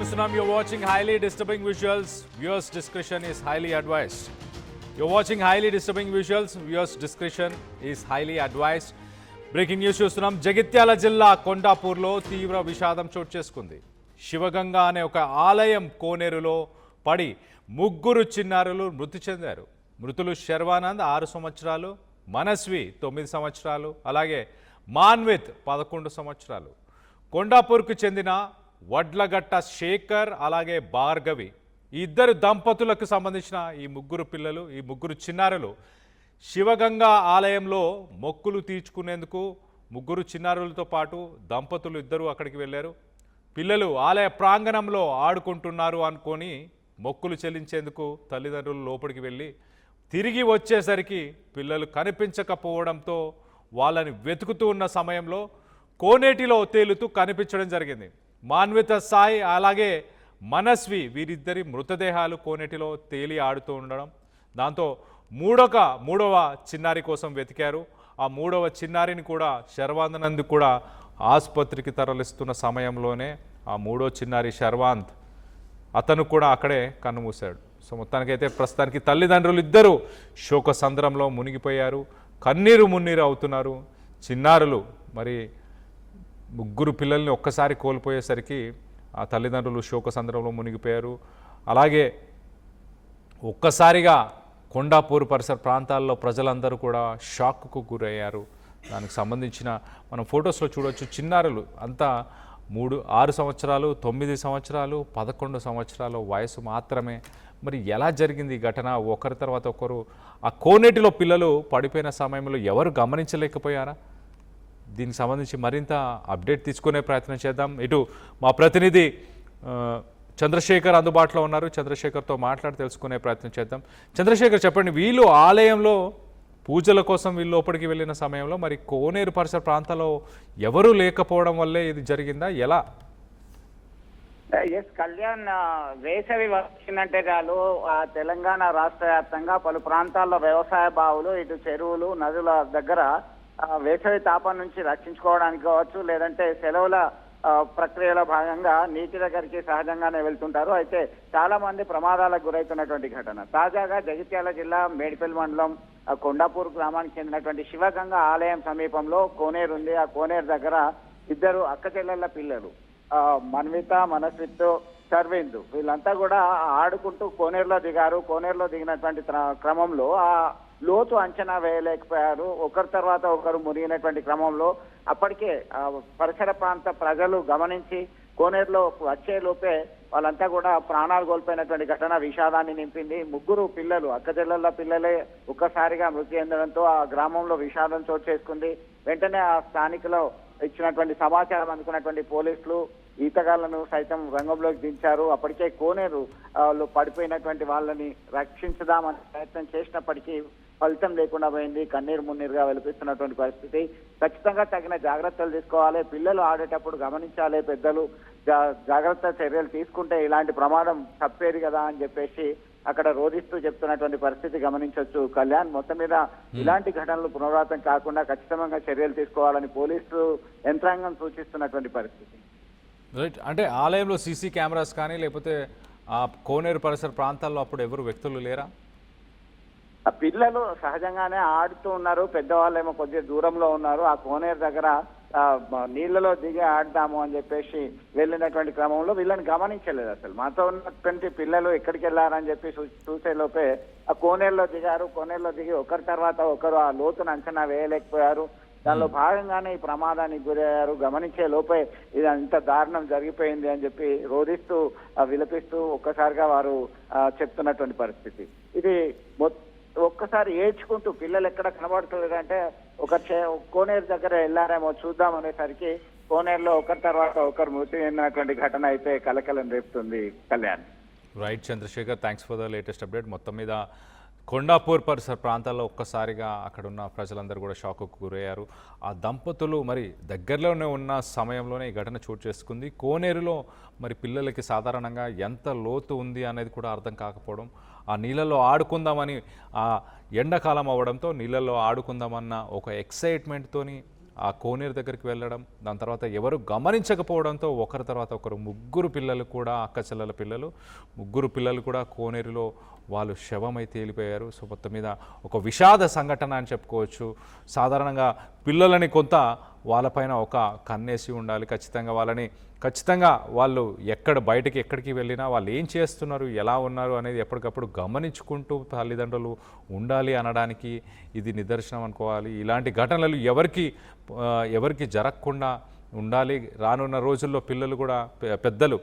చూస్తున్నాం. You're watching highly disturbing visuals. Viewers' discretion is highly advised. You're watching highly disturbing visuals. Viewers' discretion is highly advised. Breaking news చూస్తున్నాం. జగిత్యాల జిల్లా కొండాపూర్లో తీవ్ర విషాదం చోటు చేసుకుంది. శివగంగ అనే ఒక ఆలయం కోనేరులో పడి ముగ్గురు చిన్నారులు మృతి చెందారు. మృతులు శర్వానంద్ 6 సంవత్సరాలు, మనస్వి 9 సంవత్సరాలు, అలాగే మాన్విత్ 11 సంవత్సరాలు. కొండాపూర్కు చెందిన వడ్లగట్ట శేఖర్ అలాగే భార్గవి ఈ ఇద్దరు దంపతులకు సంబంధించిన ఈ ముగ్గురు చిన్నారులు శివగంగా ఆలయంలో మొక్కులు తీర్చుకునేందుకు ముగ్గురు చిన్నారులతో పాటు దంపతులు ఇద్దరు అక్కడికి వెళ్ళారు. పిల్లలు ఆలయ ప్రాంగణంలో ఆడుకుంటున్నారు అనుకొని మొక్కులు చెల్లించేందుకు తల్లిదండ్రులు లోపలికి వెళ్ళి తిరిగి వచ్చేసరికి పిల్లలు కనిపించకపోవడంతో వాళ్ళని వెతుకుతూ ఉన్న సమయంలో కోనేటిలో తేలుతూ కనిపించడం జరిగింది. మాన్విత సాయి అలాగే మనస్వి వీరిద్దరి మృతదేహాలు కోనేటిలో తేలి ఆడుతూ ఉండడం, దాంతో మూడవ చిన్నారి కోసం వెతికారు. ఆ మూడవ చిన్నారిని కూడా శర్వానంద్ కూడా ఆసుపత్రికి తరలిస్తున్న సమయంలోనే ఆ మూడో చిన్నారి శర్వాంత్ అతను కూడా అక్కడే కన్నుమూశాడు. సో మొత్తానికైతే ప్రస్తుతానికి తల్లిదండ్రులు ఇద్దరు శోకసంద్రంలో మునిగిపోయారు, కన్నీరు మున్నీరు అవుతున్నారు. చిన్నారులు మరి ముగ్గురు పిల్లల్ని ఒక్కసారి కోల్పోయేసరికి ఆ తల్లిదండ్రులు శోకసంద్రంలో మునిగిపోయారు. అలాగే ఒక్కసారిగా కొండాపూర్ పరిసర ప్రాంతాల్లో ప్రజలందరూ కూడా షాక్కు గురయ్యారు. దానికి సంబంధించిన మనం ఫొటోస్లో చూడవచ్చు. చిన్నారులు అంతా 6 సంవత్సరాలు, 9 సంవత్సరాలు, 11 సంవత్సరాల వయసు మాత్రమే. మరి ఎలా జరిగింది ఈ ఘటన? ఒకరి తర్వాత ఒకరు ఆ కోనేటిలో పిల్లలు పడిపోయిన సమయంలో ఎవరు గమనించలేకపోయారా? దీనికి సంబంధించి మరింత అప్డేట్ తీసుకునే ప్రయత్నం చేద్దాం. ఇటు మా ప్రతినిధి చంద్రశేఖర్ అందుబాటులో ఉన్నారు. చంద్రశేఖర్తో మాట్లాడి తెలుసుకునే ప్రయత్నం చేద్దాం. చంద్రశేఖర్, చెప్పండి, వీళ్ళు ఆలయంలో పూజల కోసం వీళ్ళు లోపలికి వెళ్ళిన సమయంలో మరి కోనేరు పరిసర ప్రాంతాల్లో ఎవరూ లేకపోవడం వల్లే ఇది జరిగిందా? ఎలా? ఎస్ కళ్యాణ్, వేసవి వచ్చిందంటే చాలు తెలంగాణ రాష్ట్ర వ్యాప్తంగా పలు ప్రాంతాల్లో వ్యవసాయ బావులు, ఇటు చెరువులు, నదుల దగ్గర వేసవి తాపం నుంచి రక్షించుకోవడానికి కావచ్చు, లేదంటే సెలవుల ప్రక్రియలో భాగంగా నీటి దగ్గరికి సహజంగానే వెళ్తుంటారు. అయితే చాలా మంది ప్రమాదాలకు గురవుతున్నటువంటి ఘటన తాజాగా జగిత్యాల జిల్లా మేడిపల్లి మండలం కొండాపూర్ గ్రామానికి చెందినటువంటి శివగంగ ఆలయం సమీపంలో కోనేరు ఉంది. ఆ కోనేరు దగ్గర ఇద్దరు అక్కచెల్లెళ్ళ పిల్లలు మన్విత, మనస్విత్, సర్వేందు వీళ్ళంతా కూడా ఆడుకుంటూ కోనేరులో దిగారు. కోనేరులో దిగినటువంటి క్రమంలో ఆ లోతు అంచనా వేయలేకపోయారు. ఒకరి తర్వాత ఒకరు మునిగినటువంటి క్రమంలో అప్పటికే పరిసర ప్రాంత ప్రజలు గమనించి కోనేరులో వచ్చే లోపే వాళ్ళంతా కూడా ప్రాణాలు కోల్పోయినటువంటి ఘటన విషాదాన్ని నింపింది. ముగ్గురు పిల్లలు అక్కచెల్లెళ్ళ పిల్లలే ఒక్కసారిగా మృతి చెందడంతో ఆ గ్రామంలో విషాదం చోటు చేసుకుంది. వెంటనే ఆ స్థానికులు ఇచ్చినటువంటి సమాచారం అందుకున్నటువంటి పోలీసులు ఈతగాళ్లను సైతం రంగంలోకి దించారు. అప్పటికే కోనేరు పడిపోయినటువంటి వాళ్ళని రక్షించుదామని ప్రయత్నం చేసినప్పటికీ ఫలితం లేకుండా పోయింది. కన్నీరు మున్నీరుగా వెలిపిస్తున్నటువంటి పరిస్థితి. ఖచ్చితంగా తగిన జాగ్రత్తలు తీసుకోవాలి. పిల్లలు ఆడేటప్పుడు గమనించాలి. పెద్దలు జాగ్రత్త చర్యలు తీసుకుంటే ఇలాంటి ప్రమాదం తప్పేది కదా అని చెప్పేసి అక్కడ రోధిస్తూ చెప్తున్నటువంటి పరిస్థితి గమనించవచ్చు. కళ్యాణ్, మొత్తం మీద ఇలాంటి ఘటనలు పునరావృతం కాకుండా ఖచ్చితంగా చర్యలు తీసుకోవాలని పోలీసు యంత్రాంగం సూచిస్తున్నటువంటి పరిస్థితి. రైట్. అంటే ఆలయంలో సీసీ కెమెరాస్ కానీ లేకపోతే ఆ కోనేరు పరిసర ప్రాంతాల్లో అప్పుడు ఎవరు వ్యక్తులు లేరా? ఆ పిల్లలు సహజంగానే ఆడుతూ ఉన్నారు. పెద్దవాళ్ళేమో కొద్దిగా దూరంలో ఉన్నారు. ఆ కోనేరు దగ్గర నీళ్లలో దిగి ఆడదాము అని చెప్పేసి వెళ్ళినటువంటి క్రమంలో వీళ్ళని గమనించలేదు. అసలు మాతో ఉన్నటువంటి పిల్లలు ఎక్కడికి వెళ్ళారని చెప్పి చూసే లోపే ఆ కోనేరులో దిగారు. కోనేరులో దిగి ఒకరి తర్వాత ఒకరు ఆ లోతును అంచనా వేయలేకపోయారు. దానిలో భాగంగానే ఈ ప్రమాదానికి గురయ్యారు. గమనించే లోపే ఇది అంత దారుణం జరిగిపోయింది అని చెప్పి రోధిస్తూ విలపిస్తూ ఒక్కసారిగా వారు చెప్తున్నటువంటి పరిస్థితి. ఇది ఒక్కసారి ఏడ్చుకుంటూ పిల్లలు ఎక్కడ కనబడుతుందంటే కోనేరు దగ్గర వెళ్ళారేమో చూద్దాం అనేసరికి కోనేరులో ఒకరి తర్వాత ఒకరు మృతి చెందినటువంటి ఘటన అయితే కలకలం రేపుతుంది. Kalyan. Right Chandrasekhar, thanks for the latest update. మొత్తం మీద కొండాపూర్ పరిసర ప్రాంతాల్లో ఒక్కసారిగా అక్కడున్న ప్రజలందరూ కూడా షాక్కు గురయ్యారు. ఆ దంపతులు మరి దగ్గరలోనే ఉన్న సమయంలోనే ఈ ఘటన చోటు చేసుకుంది. కోనేరులో మరి పిల్లలకి సాధారణంగా ఎంత లోతు ఉంది అనేది కూడా అర్థం కాకపోవడం, ఆ నీళ్ళల్లో ఆడుకుందామని ఆ ఎండాకాలం అవ్వడంతో నీళ్ళల్లో ఆడుకుందామన్న ఒక ఎక్సైట్మెంట్తోని ఆ కోనేరు దగ్గరికి వెళ్ళడం, దాని తర్వాత ఎవరు గమనించకపోవడంతో ఒకరి తర్వాత ఒకరు ముగ్గురు పిల్లలు కూడా, అక్క చెల్లెల పిల్లలు ముగ్గురు పిల్లలు కూడా కోనేరులో వాళ్ళు శవమై తేలిపోయారు. సో మొత్తం మీద ఒక విషాద సంఘటన అని చెప్పుకోవచ్చు. సాధారణంగా పిల్లలని కొంత వాళ్ళపైన ఒక కన్నేసి ఉండాలి. ఖచ్చితంగా వాళ్ళు ఎక్కడికి వెళ్ళినా వాళ్ళు ఏం చేస్తున్నారు, ఎలా ఉన్నారు అనేది ఎప్పటికప్పుడు గమనించుకుంటూ తల్లిదండ్రులు ఉండాలి అనడానికి ఇది నిదర్శనం అనుకోవాలి. ఇలాంటి ఘటనలు ఎవరికి జరగకుండా ఉండాలి. రానున్న రోజుల్లో పిల్లలు కూడా పెద్దలు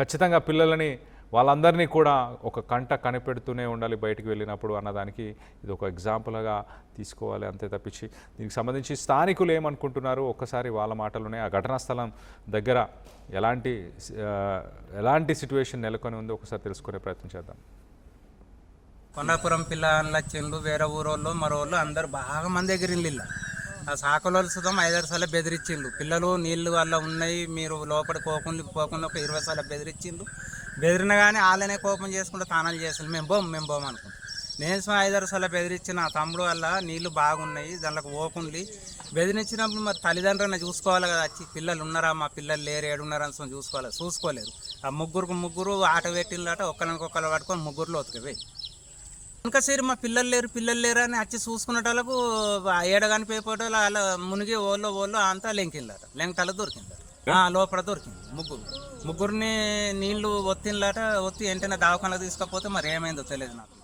ఖచ్చితంగా పిల్లలని వాళ్ళందరినీ కూడా ఒక కంట కనిపెడుతూనే ఉండాలి బయటికి వెళ్ళినప్పుడు అన్నదానికి ఇది ఒక ఎగ్జాంపుల్గా తీసుకోవాలి. అంతే తప్పించి దీనికి సంబంధించి స్థానికులు ఏమనుకుంటున్నారు ఒక్కసారి వాళ్ళ మాటలోనే ఆ ఘటనా స్థలం దగ్గర ఎలాంటి సిచ్యువేషన్ నెలకొని ఉందో ఒకసారి తెలుసుకునే ప్రయత్నం చేద్దాం. కొండాపురం పిల్లలు వచ్చిండ్రు, వేరే ఊరోళ్ళు మరోళ్ళు అందరు బాగా మంది ఎగిరిండ్రు. ఆ సాకులోళ్ళు సుతం 5-6 సార్లు బెదిరించిండ్రు. పిల్లలు నీళ్ళు వల్ల ఉన్నాయి, మీరు లోపల పోకుండా ఒక 20 సార్లు బెదిరించిండ్రు. బెదిరిన కానీ వాళ్ళనే కోపం చేసుకుంటూ తానాలు చేసిండ్రు. మేము పోం అనుకుంటాం. నేను 5-6 సార్లు బెదిరించిన తమ్ముడు వల్ల నీళ్లు బాగున్నాయి, దాంట్లోకి పోకుండి బెదిరించినప్పుడు మరి తల్లిదండ్రులను చూసుకోవాలి కదా. వచ్చి పిల్లలు ఉన్నారా, మా పిల్లలు లేరు, ఏడున్నారని చూసుకోలేరు. ఆ ముగ్గురు ఆట పెట్టిందట, ఒకరికొకరు పట్టుకొని ముగ్గురులో ఒతుకవే. ఇంకా సరే మా పిల్లలు లేరు అని వచ్చి చూసుకునేటోళ్ళకు ఏడగాని పేపటోళ్ళు అలా మునిగి ఓళ్ళు అంతా లెంకటాలు దొరికిందట. లోపల దొరికింది ముగ్గురిని నీళ్లు ఒత్తి వెంటనే దవాఖానకు తీసుకపోతే మరి ఏమైందో తెలియదు నాకు.